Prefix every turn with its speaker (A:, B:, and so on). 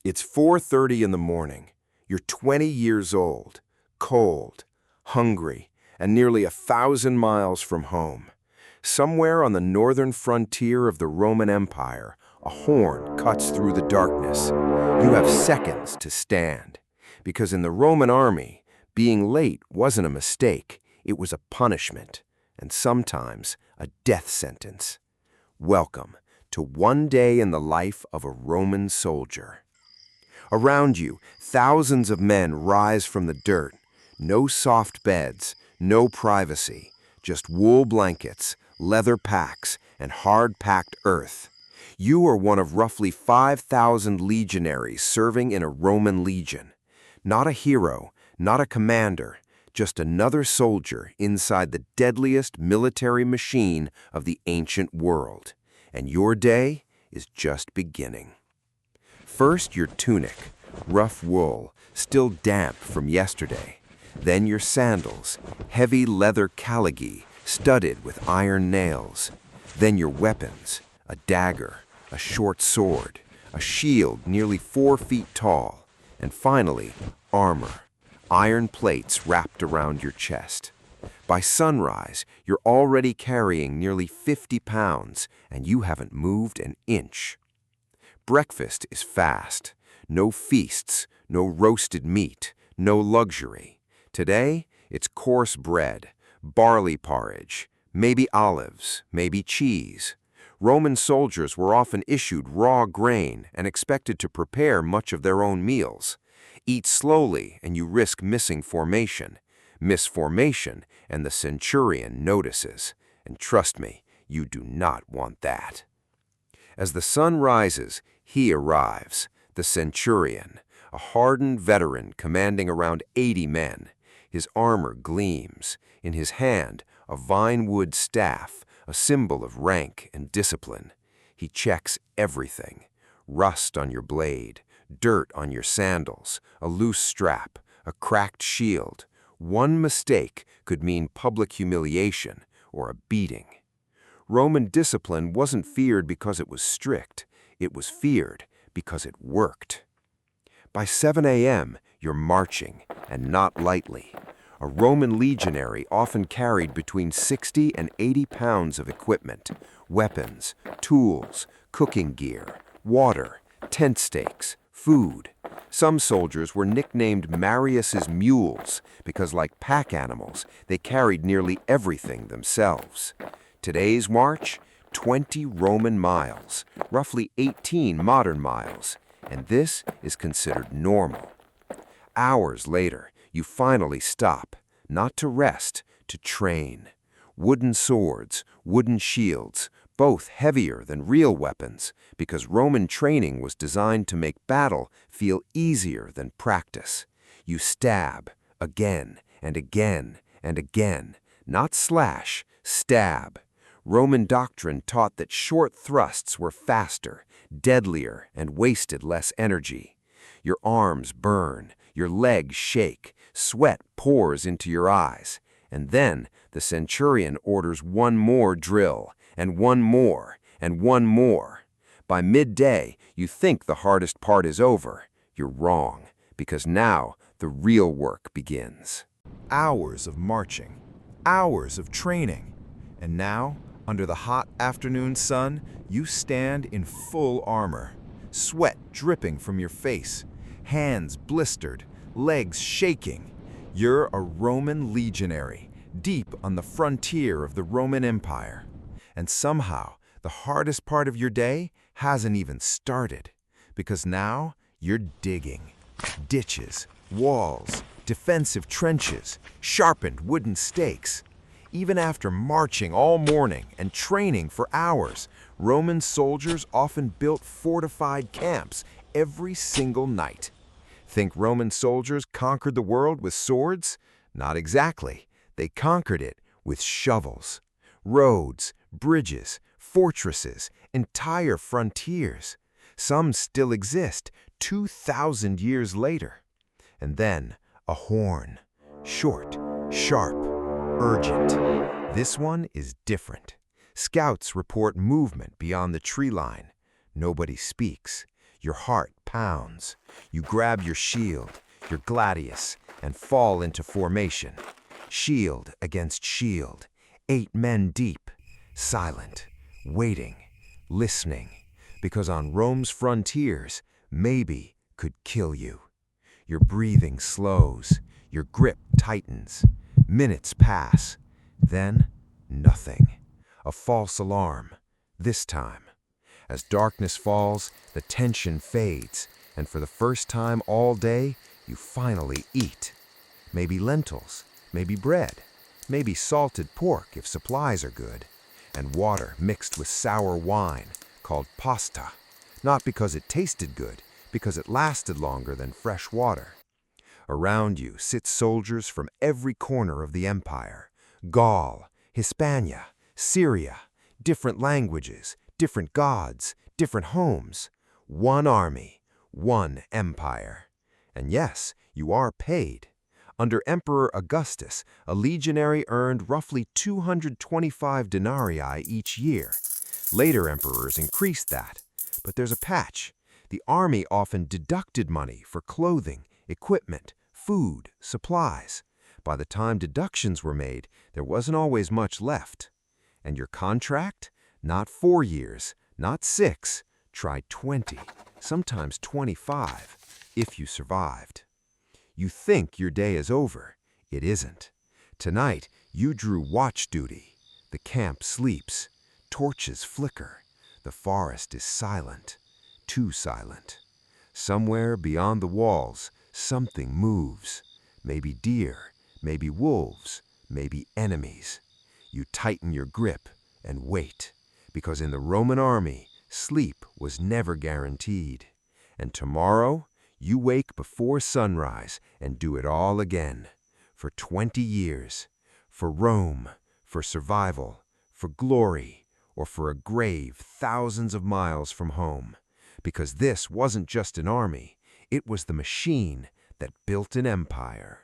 A: It's 4:30 in the morning. You're 20 years old, cold, hungry, and nearly 1,000 miles from home. Somewhere on the northern frontier of the Roman Empire, a horn cuts through the darkness. You have seconds to stand. Because in the Roman army, being late wasn't a mistake, it was a punishment, and sometimes a death sentence. Welcome to one day in the life of a Roman soldier. Around you, thousands of men rise from the dirt. No soft beds, no privacy, just wool blankets, leather packs, and hard-packed earth. You are one of roughly 5,000 legionaries serving in a Roman legion. Not a hero, not a commander, just another soldier inside the deadliest military machine of the ancient world. And your day is just beginning. First, your tunic, rough wool, still damp from yesterday. Then your sandals, heavy leather caligy, studded with iron nails. Then your weapons, a dagger, a short sword, a shield nearly 4 feet tall. And finally, armor, iron plates wrapped around your chest. By sunrise, you're already carrying nearly 50 pounds, and you haven't moved an inch. Breakfast is fast. No feasts, no roasted meat, no luxury. Today, it's coarse bread, barley porridge, maybe olives, maybe cheese. Roman soldiers were often issued raw grain and expected to prepare much of their own meals. Eat slowly and you risk missing formation. Miss formation and the centurion notices. And trust me, you do not want that. As the sun rises, he arrives, the centurion, a hardened veteran commanding around 80 men. His armor gleams. In his hand, a vine-wood staff, a symbol of rank and discipline. He checks everything. Rust on your blade, dirt on your sandals, a loose strap, a cracked shield. One mistake could mean public humiliation or a beating. Roman discipline wasn't feared because it was strict. It was feared because it worked. By 7 a.m., you're marching, and not lightly. A Roman legionary often carried between 60 and 80 pounds of equipment, weapons, tools, cooking gear, water, tent stakes, food. Some soldiers were nicknamed Marius's mules because, like pack animals, they carried nearly everything themselves. Today's march, 20 Roman miles, roughly 18 modern miles, and this is considered normal. Hours later, you finally stop, not to rest, to train. Wooden swords, wooden shields, both heavier than real weapons, because Roman training was designed to make battle feel easier than practice. You stab, again and again and again, not slash, stab. Roman doctrine taught that short thrusts were faster, deadlier, and wasted less energy. Your arms burn, your legs shake, sweat pours into your eyes, and then the centurion orders one more drill, and one more, and one more. By midday, you think the hardest part is over. You're wrong, because now the real work begins.
B: Hours of marching, hours of training, and now, under the hot afternoon sun, you stand in full armor, sweat dripping from your face, hands blistered, legs shaking. You're a Roman legionary, deep on the frontier of the Roman Empire. And somehow, the hardest part of your day hasn't even started, because now you're digging. Ditches, walls, defensive trenches, sharpened wooden stakes. Even after marching all morning and training for hours, Roman soldiers often built fortified camps every single night. Think Roman soldiers conquered the world with swords? Not exactly. They conquered it with shovels. Roads, bridges, fortresses, entire frontiers. Some still exist 2,000 years later. And then a horn. Short, sharp, urgent. This one is different. Scouts report movement beyond the tree line. Nobody speaks. Your heart pounds. You grab your shield, your gladius, and fall into formation. Shield against shield, 8 men deep, silent, waiting, listening, because on Rome's frontiers, maybe could kill you. Your breathing slows, your grip tightens. Minutes pass. Then, nothing. A false alarm. This time. As darkness falls, the tension fades, and for the first time all day, you finally eat. Maybe lentils, maybe bread, maybe salted pork if supplies are good, and water mixed with sour wine called pasta, not because it tasted good, because it lasted longer than fresh water. Around you sit soldiers from every corner of the empire: Gaul, Hispania, Syria, different languages, different gods, different homes. One army, one empire. And yes, you are paid. Under Emperor Augustus, a legionary earned roughly 225 denarii each year. Later emperors increased that. But there's a catch. The army often deducted money for clothing, equipment, food, supplies. By the time deductions were made, there wasn't always much left. And your contract? Not 4 years, not 6. Try 20, sometimes 25, if you survived. You think your day is over. It isn't. Tonight, you drew watch duty. The camp sleeps. Torches flicker. The forest is silent. Too silent. Somewhere beyond the walls, something moves. Maybe deer, maybe wolves, maybe enemies. You tighten your grip and wait, because in the Roman army, sleep was never guaranteed. And tomorrow, you wake before sunrise and do it all again. For 20 years. For Rome, for survival, for glory, or for a grave thousands of miles from home. Because this wasn't just an army, it was the machine that built an empire.